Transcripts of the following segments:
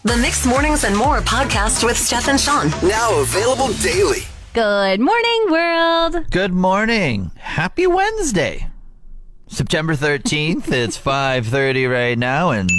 The Mixed Mornings and More podcast with Steph and Sean. Now available daily. Good morning, world. Good morning. Happy Wednesday. September 13th. It's 5:30 right now, and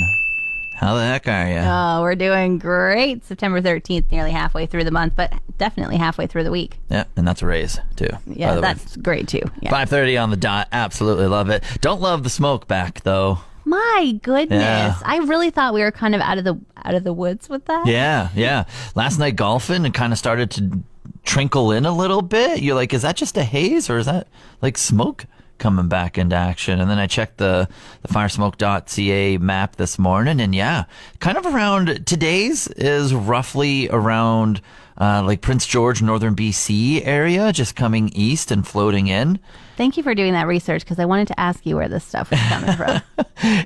how the heck are you? Oh, we're doing great. September 13th, nearly halfway through the month, but definitely halfway through the week. Yeah, and that's a raise, too. Yeah, that's great, too. Yeah. 5:30 on the dot. Absolutely love it. Don't love the smoke back, though. My goodness. Yeah. I really thought we were kind of out of the woods with that. Yeah. Last night golfing, it kind of started to trickle in a little bit. You're like, is that just a haze or is that like smoke coming back into action? And then I checked the firesmoke.ca map this morning, and yeah, kind of around today's is roughly around like Prince George, northern BC area, just coming east and floating in. Thank you for doing that research, because I wanted to ask you where this stuff was coming from.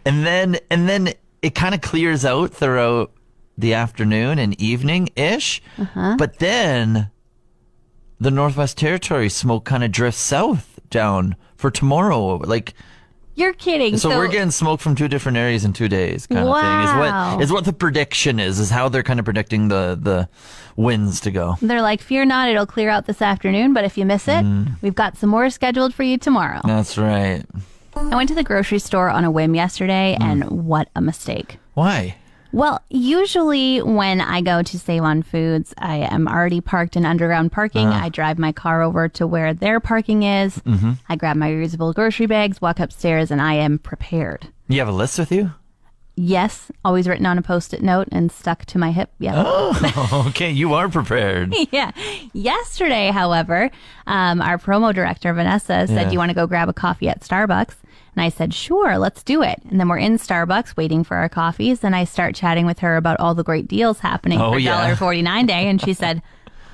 and then it kind of clears out throughout the afternoon and evening ish. But then the Northwest Territories smoke kind of drifts south down for tomorrow. Like, You're kidding. so we're getting smoke from two different areas in 2 days, kind of thing. Is what the prediction is how they're kind of predicting the winds to go. They're like, fear not, it'll clear out this afternoon, but if you miss it, we've got some more scheduled for you tomorrow. That's right. I went to the grocery store on a whim yesterday, and what a mistake. Why? Well, usually when I go to Save on Foods, I am already parked in underground parking. I drive my car over to where their parking is. I grab my reusable grocery bags, walk upstairs, and I am prepared. You have a list with you? Yes, always written on a Post-it note and stuck to my hip. Yep. Oh, okay. You are prepared. Yeah. Yesterday, however, our promo director, Vanessa, said, Yeah. do you want to go grab a coffee at Starbucks? And I said, sure, let's do it. And then we're in Starbucks waiting for our coffees. And I start chatting with her about all the great deals happening for yeah. $1.49 day. And she said,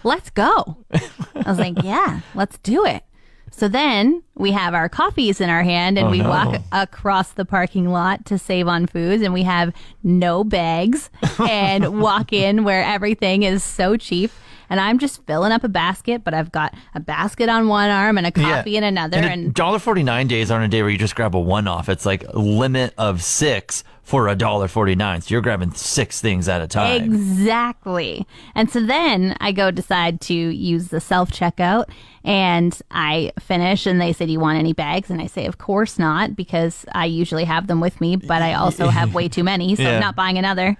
let's go. I was like, yeah, let's do it. So then we have our coffees in our hand, and we walk across the parking lot to Save on Foods, and we have no bags and walk in where everything is so cheap. And I'm just filling up a basket, but I've got a basket on one arm and a coffee in another. And $1.49 days aren't a day where you just grab a one-off. It's like a limit of 6 for $1.49. So you're grabbing 6 things at a time. Exactly. And so then I go decide to use the self-checkout, and I finish, and they say, do you want any bags? And I say, of course not, because I usually have them with me, but I also have way too many, so I'm not buying another.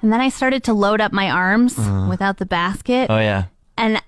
And then I started to load up my arms without the basket. Oh, yeah. And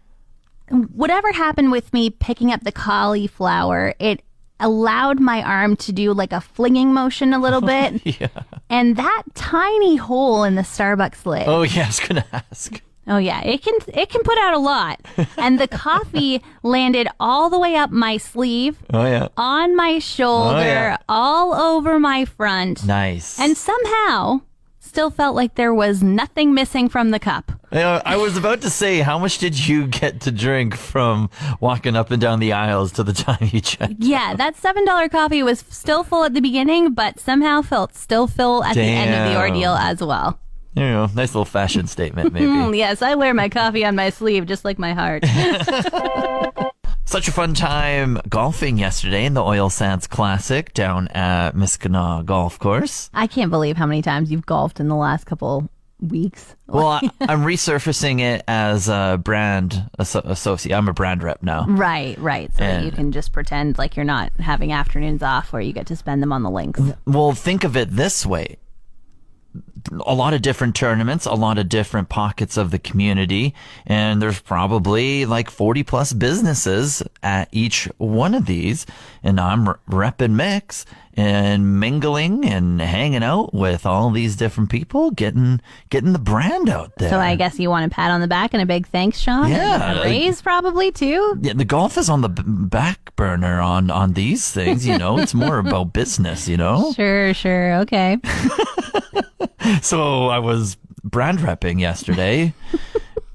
whatever happened with me picking up the cauliflower, it allowed my arm to do like a flinging motion a little bit. Yeah. And that tiny hole in the Starbucks lid. Oh, yeah. I was going to ask. Oh yeah, it can put out a lot. And the coffee landed all the way up my sleeve, Oh, yeah. on my shoulder, all over my front. Nice. And somehow still felt like there was nothing missing from the cup. You know, I was about to say, how much did you get to drink from walking up and down the aisles to the time you checked? Yeah, that $7 coffee was still full at the beginning, but somehow felt still full at the end of the ordeal as well. You know, nice little fashion statement, maybe. Yes, I wear my coffee on my sleeve just like my heart. Such a fun time golfing yesterday in the Oil Sands Classic down at Miskinaw Golf Course. I can't believe how many times you've golfed in the last couple weeks. Well, I'm resurfacing it as a brand associate. I'm a brand rep now. Right. So that And- you can just pretend like you're not having afternoons off where you get to spend them on the links. Well, think of it this way. A lot of different tournaments, a lot of different pockets of the community, and there's probably like 40 plus businesses at each one of these. And I'm repping Mix and mingling and hanging out with all these different people, getting the brand out there. So I guess you want a pat on the back and a big thanks, Sean? Yeah, And a raise probably too? Yeah, the golf is on the back burner on these things, you know. It's more about business, you know. Sure. Okay. So I was brand repping yesterday.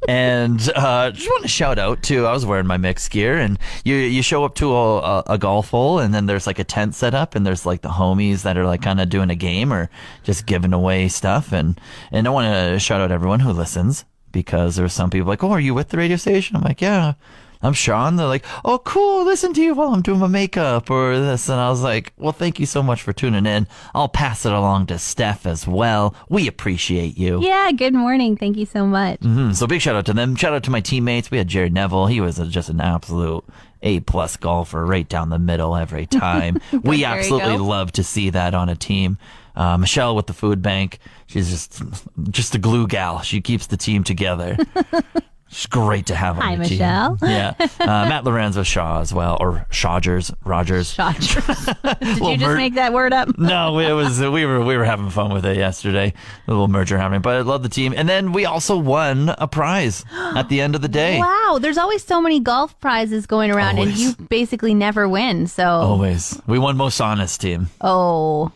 And just want to shout out too. I was wearing my mixed gear, and you show up to a golf hole, and then there's like a tent set up, and there's like the homies that are like kind of doing a game or just giving away stuff. And I want to shout out everyone who listens, because there's some people like, oh, are you with the radio station? I'm like, yeah. I'm Sean. They're like, oh, cool. Listen to you while I'm doing my makeup or this. And I was like, well, thank you so much for tuning in. I'll pass it along to Steph as well. We appreciate you. Yeah, good morning. Thank you so much. So big shout out to them. Shout out to my teammates. We had Jared Neville. He was just an absolute A-plus golfer right down the middle every time. We absolutely love to see that on a team. Michelle with the food bank. She's just a glue gal. She keeps the team together. It's great to have on Hi, the team. Michelle. Yeah. Matt Lorenzo Shaw as well, or Rogers. Did you just make that word up? No, it was we were having fun with it yesterday. A little merger happening, but I love the team. And then we also won a prize at the end of the day. Wow, there's always so many golf prizes going around, and you basically never win. So Always. We won most honest team. oh,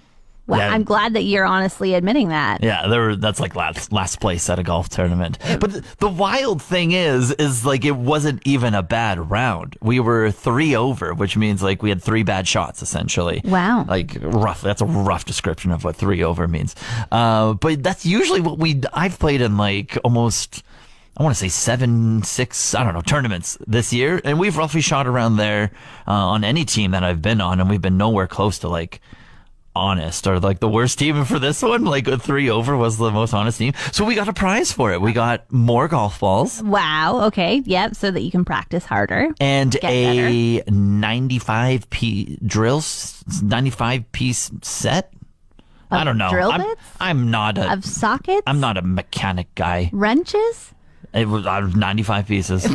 well, Yeah. I'm glad that you're honestly admitting that. Yeah, that's like last place at a golf tournament. But the wild thing is like it wasn't even a bad round. We were 3 over, which means like we had 3 bad shots essentially. Wow. Like rough. That's a rough description of what 3 over means. But that's usually what I've played in like almost, I want to say 7, 6, I don't know, tournaments this year. And we've roughly shot around there on any team that I've been on. And we've been nowhere close to like honest or like the worst team. And for this one, like a 3 over was the most honest team. So we got a prize for it. We got more golf balls. Wow. Okay. Yep. So that you can practice harder. And Get a 95 piece set. I don't know. drill bits? I'm not Of sockets? I'm not a mechanic guy. Wrenches? It was out of 95 pieces.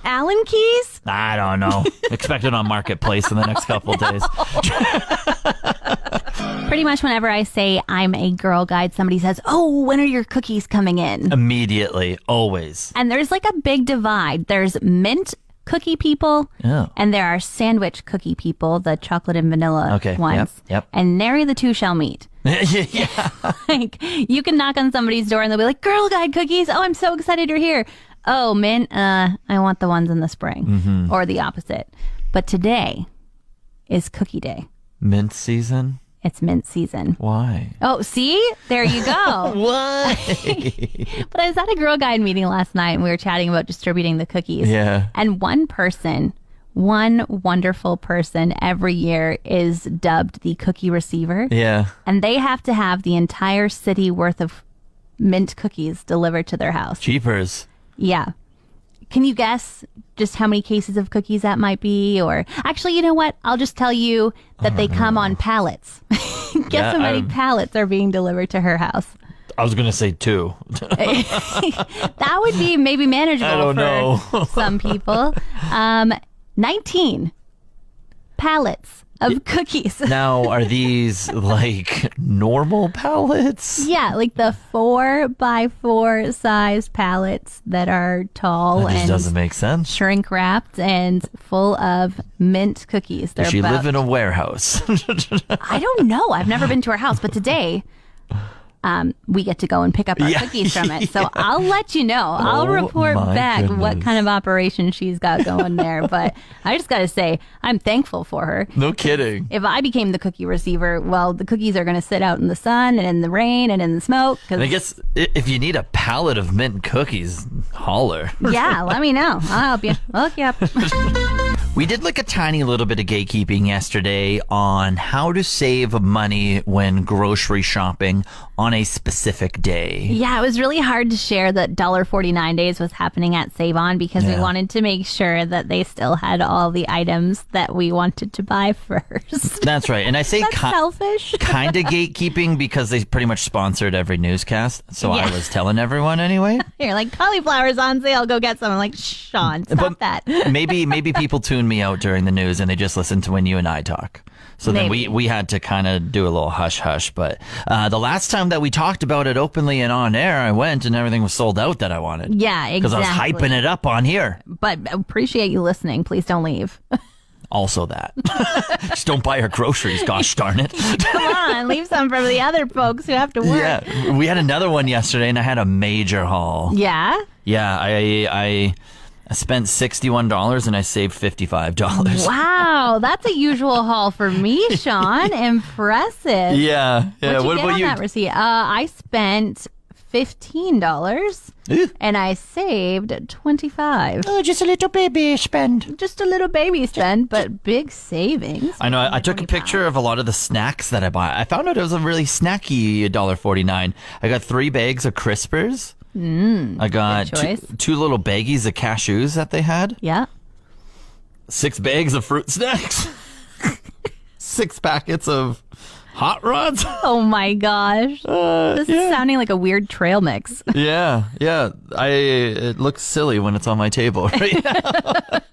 Allen keys? I don't know. Expect it on Marketplace in the next couple of days. Pretty much whenever I say I'm a girl guide, somebody says, oh, when are your cookies coming in? Immediately, always. And there's like a big divide. There's mint cookie people, Yeah. and there are sandwich cookie people, the chocolate and vanilla Okay, ones. yep. And nary the two shall meet. Yeah. Like, you can knock on somebody's door and they'll be like, girl guide cookies. Oh, I'm so excited you're here. Oh, mint, I want the ones in the spring. Mm-hmm. Or the opposite. But today is cookie day. Mint season? It's mint season. Why? Oh, see? There you go. Why? But I was at a Girl Guide meeting last night and we were chatting about distributing the cookies. Yeah. And one wonderful person every year is dubbed the cookie receiver. Yeah. And they have to have the entire city worth of mint cookies delivered to their house. Cheapers. Yeah. Can you guess just how many cases of cookies that might be? Or actually, you know what? I'll just tell you that they come on pallets. Guess how many pallets are being delivered to her house? I was going to say 2. That would be maybe manageable I don't for know. some people. 19 pallets of cookies. Now, are these like normal pallets? Yeah, like the 4x4 size pallets that are tall That just and doesn't make sense. shrink wrapped and full of mint cookies. Does she live in a warehouse? I don't know. I've never been to her house, but today we get to go and pick up our cookies from it. So I'll let you know. I'll report my back what goodness. kind of operation she's got going there. But I just got to say, I'm thankful for her. No kidding. If I became the cookie receiver, well, the cookies are going to sit out in the sun and in the rain and in the smoke. And I guess if you need a pallet of mint cookies, holler. Yeah, let me know. I'll help you. I'll hook you up. We did like a tiny little bit of gatekeeping yesterday on how to save money when grocery shopping on a specific day. Yeah, it was really hard to share that $1.49 days was happening at Save On because we Yeah. wanted to make sure that they still had all the items that we wanted to buy first. That's right. And I say That's selfish. kind of gatekeeping because they pretty much sponsored every newscast. So I Yeah. was telling everyone anyway. You're like, cauliflower's on sale, go get some. I'm like, Sean, stop that. maybe people tune me out during the news and they just listen to when you and I talk. So then Maybe. we had to kind of do a little hush hush. But the last time that we talked about it openly and on air, I went and everything was sold out that I wanted. Yeah, exactly. Because I was hyping it up on here. But appreciate you listening. Please don't leave. Also that. Just don't buy our groceries, gosh darn it. Come on, leave some for the other folks who have to work. Yeah, we had another one yesterday and I had a major haul. Yeah? Yeah, I spent $61 and I saved $55. Wow, that's a usual haul for me, Sean. Impressive. Yeah. What'd you What get about on you? that receipt? I spent $15 Ooh. and I saved $25. Oh, just a little baby spend. Just a little baby spend, but big savings. I know. I took a picture of a lot of the snacks that I bought. I found out it was a really snacky $1.49. I got 3 bags of Crispers. I got good choice. two little baggies of cashews that they had. Yeah. 6 bags of fruit snacks. 6 packets of Hot Rods. Oh my gosh. This is sounding like a weird trail mix. Yeah. It looks silly when it's on my table right now.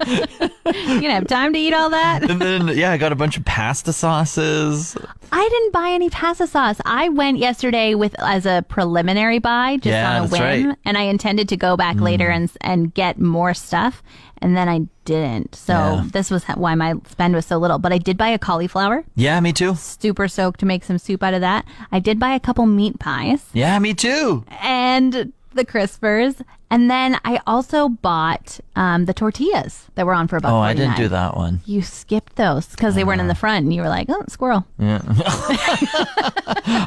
You gonna have time to eat all that? And then, I got a bunch of pasta sauces. I didn't buy any pasta sauce. I went yesterday as a preliminary buy, just Yeah, on a that's whim, right. and I intended to go back later and get more stuff, and then I didn't. So Yeah. this was why my spend was so little. But I did buy a cauliflower, Yeah, me too. super soaked to make some soup out of that. I did buy a couple meat pies Yeah, me too. and the Crispers, and then I also bought the tortillas that were on for about. Oh, I didn't $1.49. do that one. You skipped those because they weren't in the front, and you were like, "Oh, squirrel."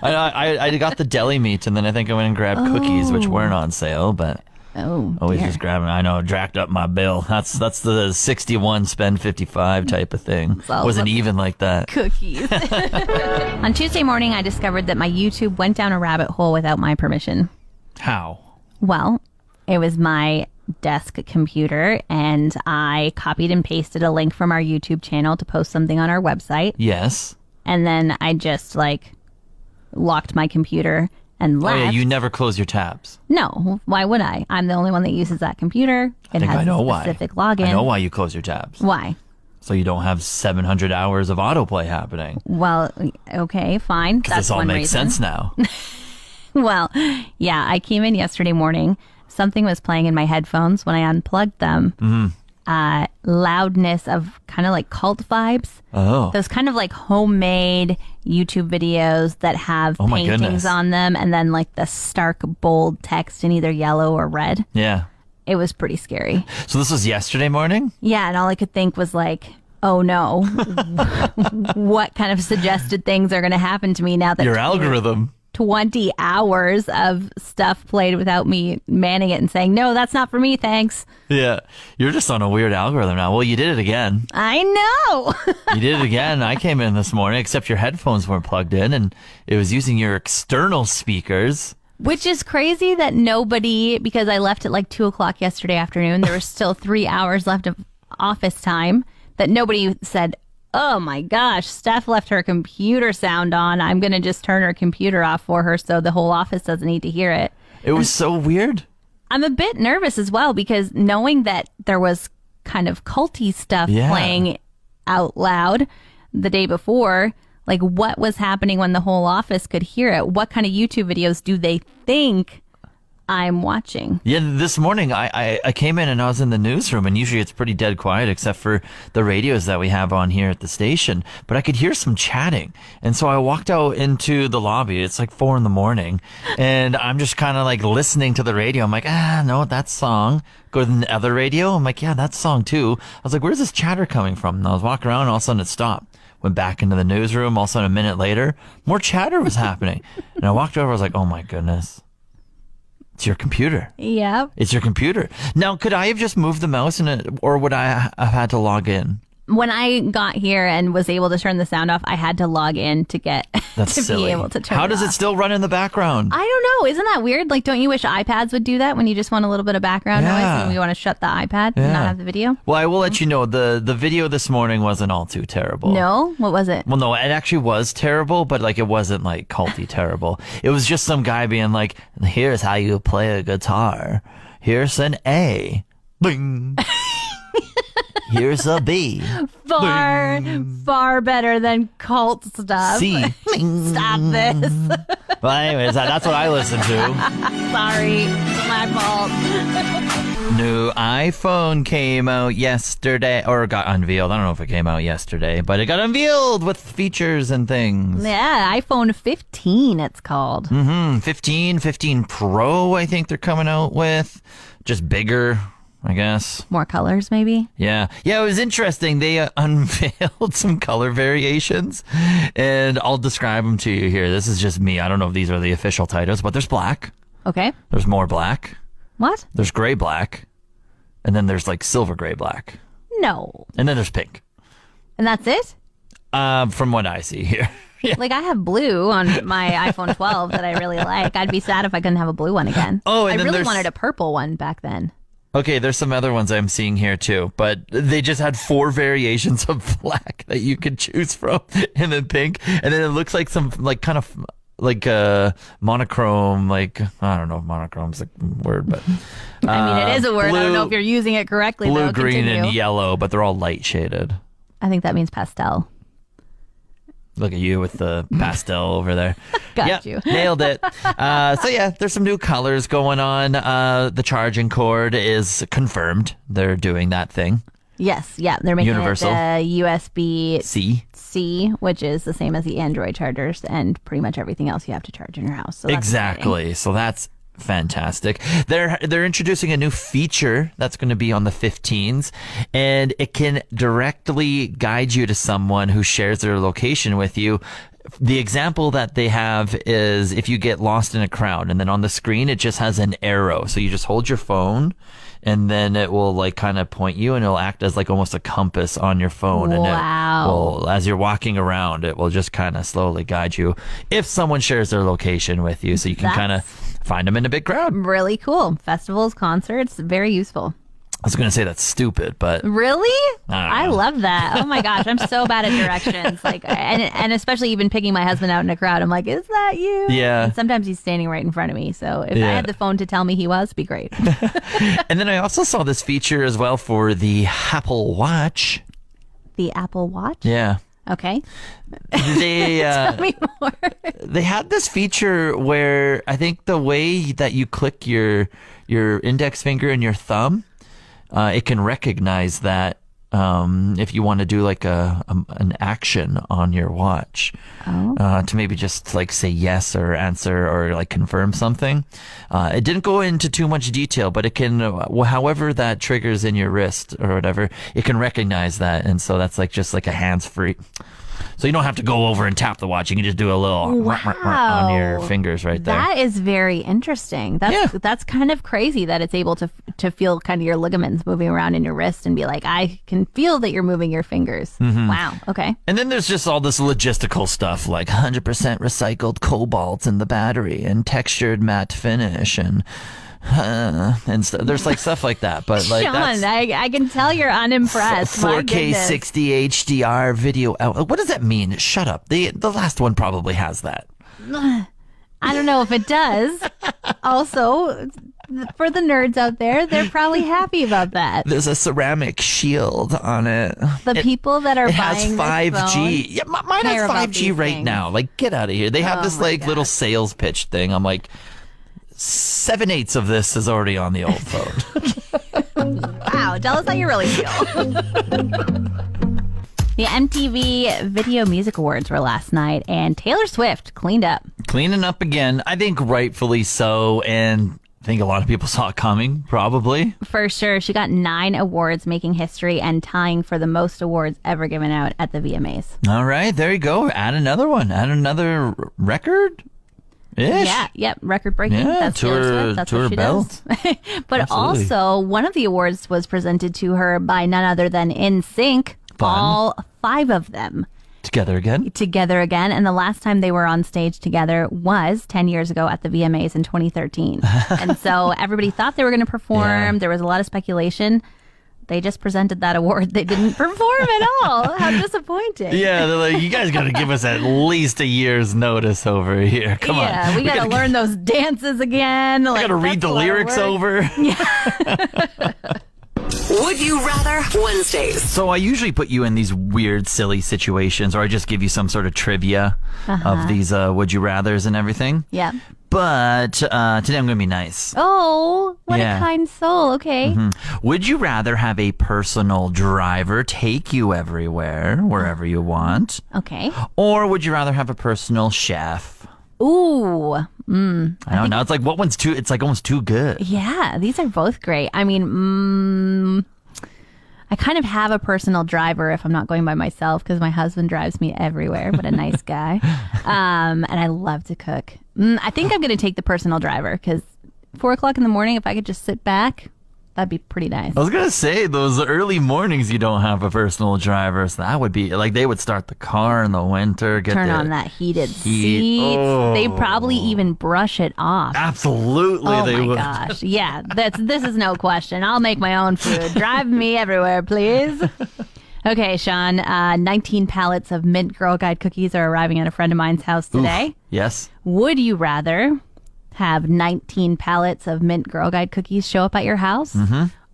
I got the deli meat, and then I think I went and grabbed cookies, which weren't on sale, but Oh, always dear. just grabbing. I know, jacked up my bill. That's the 61 spend 55 type of thing. all Wasn't about even like that. Cookies. On Tuesday morning, I discovered that my YouTube went down a rabbit hole without my permission. How? Well, it was my desk computer, and I copied and pasted a link from our YouTube channel to post something on our website. Yes. And then I just locked my computer and Oh left. yeah, you never close your tabs. No, why would I? I'm the only one that uses that computer. It I think has I know a why. specific login. I know why you close your tabs. Why? So you don't have 700 hours of autoplay happening. Well, okay, fine. Because this all one makes reason. sense now. Well, yeah, I came in yesterday morning. Something was playing in my headphones when I unplugged them. Loudness of kind of like cult vibes. Oh. Those kind of like homemade YouTube videos that have Oh my paintings goodness. on them and then like the stark, bold text in either yellow or red. Yeah. It was pretty scary. So this was yesterday morning? Yeah, and all I could think was like, oh no, what kind of suggested things are going to happen to me now that Your algorithm. 20 hours of stuff played without me manning it and saying, no, that's not for me, thanks. Yeah. You're just on a weird algorithm now. Well, you did it again. I know. You did it again. I came in this morning, except your headphones weren't plugged in, and it was using your external speakers. Which is crazy that nobody, because I left at like 2:00 yesterday afternoon, there was still 3 hours left of office time, that nobody said, oh my gosh, Steph left her computer sound on. I'm going to just turn her computer off for her so the whole office doesn't need to hear it. It was so weird. I'm a bit nervous as well because knowing that there was kind of culty stuff Yeah. playing out loud the day before, like what was happening when the whole office could hear it? What kind of YouTube videos do they think I'm watching? Yeah, this morning I came in and I was in the newsroom, and usually it's pretty dead quiet except for the radios that we have on here at the station. But I could hear some chatting, and so I walked out into the lobby. It's like 4 a.m, and I'm just kind of like listening to the radio. I'm like, no, that song. Go to the other radio. I'm like, yeah, that song too. I was like, where's this chatter coming from? And I was walking around, and all of a sudden it stopped. Went back into the newsroom. All of a sudden, a minute later, more chatter was happening, and I walked over. I was like, oh my goodness. It's your computer. Yep. It's your computer. Now, could I have just moved the mouse or would I have had to log in? When I got here and was able to turn the sound off, I had to log in to get That's to silly. be able to turn How does off. it still run in the background? I don't know. Isn't that weird? Like, don't you wish iPads would do that when you just want a little bit of background noise Yeah. and we want to shut the iPad and not Yeah. have the video? Well, I will let you know the video this morning wasn't all too terrible. No? What was it? Well, no, it actually was terrible, but like it wasn't like culty terrible. It was just some guy being like, "Here's how you play a guitar. Here's an A. Bing. Here's a B. Far better than cult stuff. C. Stop this. Well, anyways, that's what I listen to. Sorry. It's my fault. New iPhone came out yesterday, or got unveiled. I don't know if it came out yesterday, but it got unveiled with features and things. Yeah, iPhone 15 it's called. 15 Pro, I think they're coming out with. Just bigger, I guess. More colors, maybe? Yeah, it was interesting. They unveiled some color variations, and I'll describe them to you here. This is just me. I don't know if these are the official titles, but there's black. Okay. There's more black. What? There's gray black. And then there's like silver gray black. No. And then there's pink. And that's it? From what I see here. Yeah. Like, I have blue on my iPhone 12 that I really like. I'd be sad if I couldn't have a blue one again. Oh, and I then really there's- wanted a purple one back then. Okay, there's some other ones I'm seeing here too, but they just had 4 variations of black that you could choose from, and then pink, and then it looks like some like kind of like monochrome, like I don't know if monochrome's a word, but I mean, it is a word. I don't know blue- if you're using it correctly. blue, though. green, Continue. and yellow, but they're all light shaded. I think that means pastel. Look at you with the pastel over there. Got Yep, you. Nailed it. So yeah, there's some new colors going on. The charging cord is confirmed. They're doing that thing. Yes, yeah. They're making Universal. it USB See? C, which is the same as the Android chargers and pretty much everything else you have to charge in your house. So that's Exactly. So that's fantastic. They're introducing a new feature that's going to be on the 15s, and it can directly guide you to someone who shares their location with you. The example that they have is if you get lost in a crowd, and then on the screen it just has an arrow. So you just hold your phone, and then it will like kind of point you, and it'll act as like almost a compass on your phone. And Wow. it will, as you're walking around, it will just kind of slowly guide you if someone shares their location with you, so you can kind of find them in a big crowd. Really cool. Festivals, concerts, very useful. I was going to say that's stupid, but Really? I I don't know. love that. Oh my gosh, I'm so bad at directions. Like, and especially even picking my husband out in a crowd. I'm like, is that you? Yeah. And sometimes he's standing right in front of me. So if I Yeah. had the phone to tell me he was, it'd be great. And then I also saw this feature as well for the Apple Watch. The Apple Watch. Yeah. Okay. They Tell me more. they had this feature where I think the way that you click your index finger and your thumb, it can recognize that if you want to do like an action on your watch, to maybe just like say yes or answer or like confirm something. It didn't go into too much detail, but it can, however that triggers in your wrist or whatever, it can recognize that, and so that's like just like a hands-free. So you don't have to go over and tap the watch. You can just do a little on your fingers right there. That is very interesting. That's kind of crazy that it's able to feel kind of your ligaments moving around in your wrist and be like, I can feel that you're moving your fingers. Mm-hmm. Wow. Okay. And then there's just all this logistical stuff like 100% recycled cobalt in the battery and textured matte finish and there's like stuff like that. But like Sean, that's I can tell you're unimpressed. My 4K goodness. 60 HDR video out. What does that mean? Shut up. The last one probably has that. I don't know if it does. Also, for the nerds out there, they're probably happy about that. There's a ceramic shield on it. The people that are It has buying 5G. this phone Yeah, mine care has about 5G these right things. now. Like, get out of here. They have Oh this my like little gosh. sales pitch thing. I'm like, 7/8 of this is already on the old phone. Wow, tell us how you really feel. The MTV Video Music Awards were last night, and Taylor Swift cleaned up. Cleaning up again. I think rightfully so, and I think a lot of people saw it coming, probably. For sure, she got 9 awards, making history and tying for the most awards ever given out at the VMAs. All right, there you go. Add another one. Add another record. Ish. Yeah, yep, record breaking. Yeah, That's to Taylor her- Swift. That's to what her she belt. does. But Absolutely. also, one of the awards was presented to her by none other than NSYNC. Fun. All 5 of them Together again. together again. And the last time they were on stage together was 10 years ago at the VMAs in 2013. And so everybody thought they were going to perform. Yeah. There was a lot of speculation. They just presented that award. They didn't perform at all. How disappointing. Yeah, they're like, you guys got to give us at least a year's notice over here. Come Yeah, on. we got to learn those dances again. We got to read the lyrics over. Would you rather Wednesdays? So I usually put you in these weird, silly situations, or I just give you some sort of trivia of these would you rathers and everything. Yeah. But today I'm going to be nice. Oh, what Yeah. a kind soul. Okay. Would you rather have a personal driver take you everywhere, wherever you want? Okay. Or would you rather have a personal chef? Ooh. I don't know. It's like, what one's too, it's like almost too good. Yeah, these are both great. I mean, I kind of have a personal driver if I'm not going by myself because my husband drives me everywhere. What a nice guy. And I love to cook. I think I'm going to take the personal driver because 4 o'clock in the morning, if I could just sit back, that'd be pretty nice. I was going to say, those early mornings you don't have a personal driver, so that would be, like, they would start the car in the winter. Turn on that heated seat. Oh. They'd probably even brush it off. Absolutely, Oh they my would. gosh. Yeah, this is no question. I'll make my own food. Drive me everywhere, please. Okay, Sean, 19 pallets of Mint Girl Guide cookies are arriving at a friend of mine's house today. Oof. Yes. Would you rather have 19 pallets of Mint Girl Guide cookies show up at your house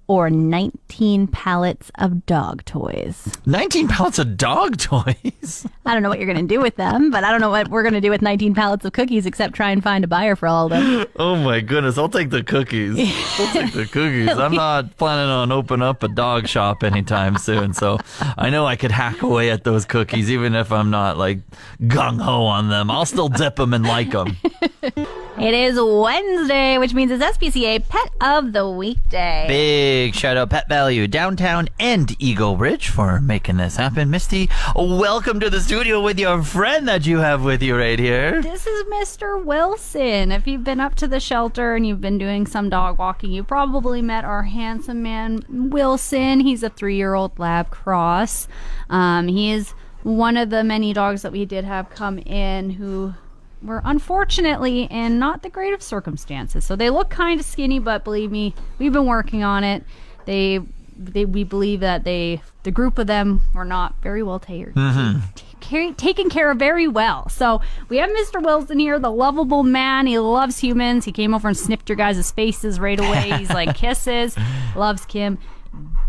or 19 pallets of dog toys? 19 pallets of dog toys? I don't know what you're going to do with them, but I don't know what we're going to do with 19 pallets of cookies except try and find a buyer for all of them. Oh my goodness, I'll take the cookies. I'll take the cookies. I'm not planning on opening up a dog shop anytime soon, so I know I could hack away at those cookies even if I'm not like gung-ho on them. I'll still dip them and like them. It is Wednesday, which means it's SPCA Pet of the Weekday. Big shout out Pet Value Downtown and Eagle Ridge for making this happen. Misty, welcome to the studio with your friend that you have with you right here. This is Mr. Wilson. If you've been up to the shelter and you've been doing some dog walking, you probably met our handsome man, Wilson. He's a 3-year-old lab cross. He is one of the many dogs that we did have come in who were unfortunately in not the great of circumstances. So they look kind of skinny, but believe me, we've been working on it. We believe that the group of them were not very well taken care of very well. So we have Mr. Wilson here, the lovable man. He loves humans. He came over and sniffed your guys' faces right away. He's like, kisses. Loves Kim.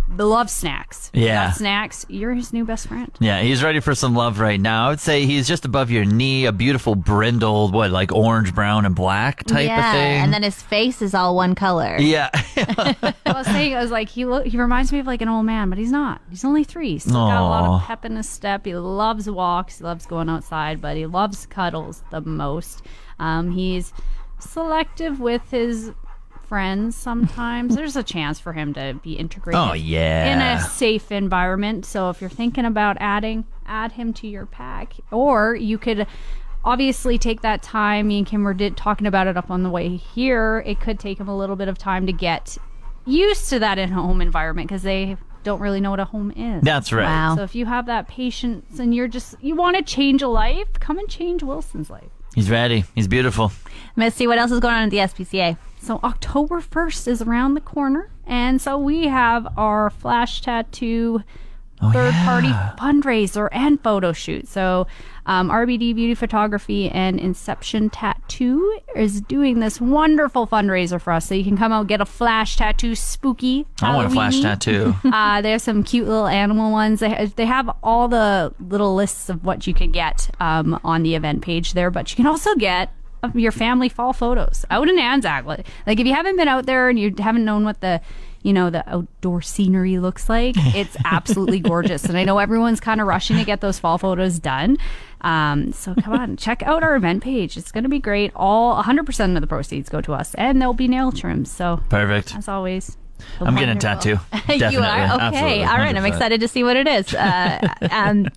Loves snacks. Yeah. Loves snacks. You're his new best friend. Yeah, he's ready for some love right now. I would say he's just above your knee, a beautiful brindled, like orange, brown, and black type of thing. And then his face is all one color. Yeah. I was like, he reminds me of like an old man, but he's not. He's only 3. He's still got a lot of pep in his step. He loves walks. He loves going outside, but he loves cuddles the most. He's selective with his friends sometimes. There's a chance for him to be integrated in a safe environment. So if you're thinking about add him to your pack, or you could obviously take that time. Me and Kim were talking about it up on the way here. It could take him a little bit of time to get used to that in-home environment because they don't really know what a home is. That's right. Wow. So if you have that patience and you want to change a life, come and change Wilson's life. He's ready. He's beautiful. Misty, what else is going on at the SPCA? So October 1st is around the corner, and so we have our Flash Tattoo third-party fundraiser and photo shoot. So RBD Beauty Photography and Inception Tattoo is doing this wonderful fundraiser for us. So you can come out, get a flash tattoo, spooky I want a flash Halloween-y. tattoo. There's some cute little animal ones. They have all the little lists of what you can get on the event page there, but you can also get your family fall photos out in Anzac. Like if you haven't been out there and you haven't known what the outdoor scenery looks like, it's absolutely gorgeous. And I know everyone's kind of rushing to get those fall photos done. So come on, check out our event page. It's going to be great. 100% of the proceeds go to us, and there'll be nail trims. So Perfect. as always, I'm getting a tattoo. Definitely. You are? Okay. Absolutely. All right. I'm 100%. excited to see what it is.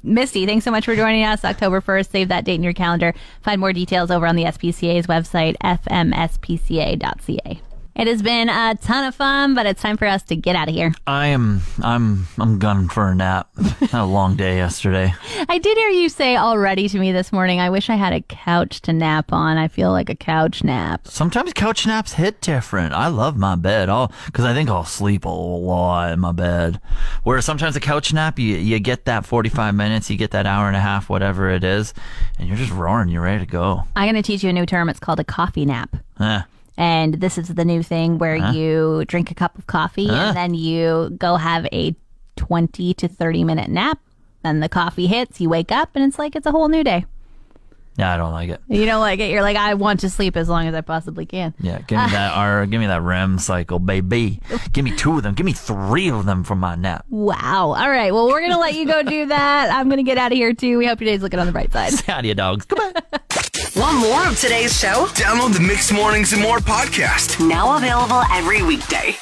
Misty, thanks so much for joining us. October 1st. Save that date in your calendar. Find more details over on the SPCA's website, fmspca.ca. It has been a ton of fun, but it's time for us to get out of here. I'm gunning for a nap. Had a long day yesterday. I did hear you say already to me this morning, I wish I had a couch to nap on. I feel like a couch nap. Sometimes couch naps hit different. I love my bed, because I think I'll sleep a lot in my bed. Where sometimes a couch nap, you get that 45 minutes, you get that hour and a half, whatever it is, and you're just roaring. You're ready to go. I'm going to teach you a new term. It's called a coffee nap. Eh. And this is the new thing where you drink a cup of coffee and then you go have a 20 to 30 minute nap. Then the coffee hits, you wake up, and it's like it's a whole new day. Yeah, I don't like it. You don't like it? You're like, I want to sleep as long as I possibly can. Yeah, give me that REM cycle, baby. Give me 2 of them. Give me 3 of them for my nap. Wow. All right. Well, we're going to let you go do that. I'm going to get out of here, too. We hope your day's looking on the bright side. Out of you, dogs. Goodbye. Want more of today's show? Download the Mixed Mornings and More podcast. Now available every weekday.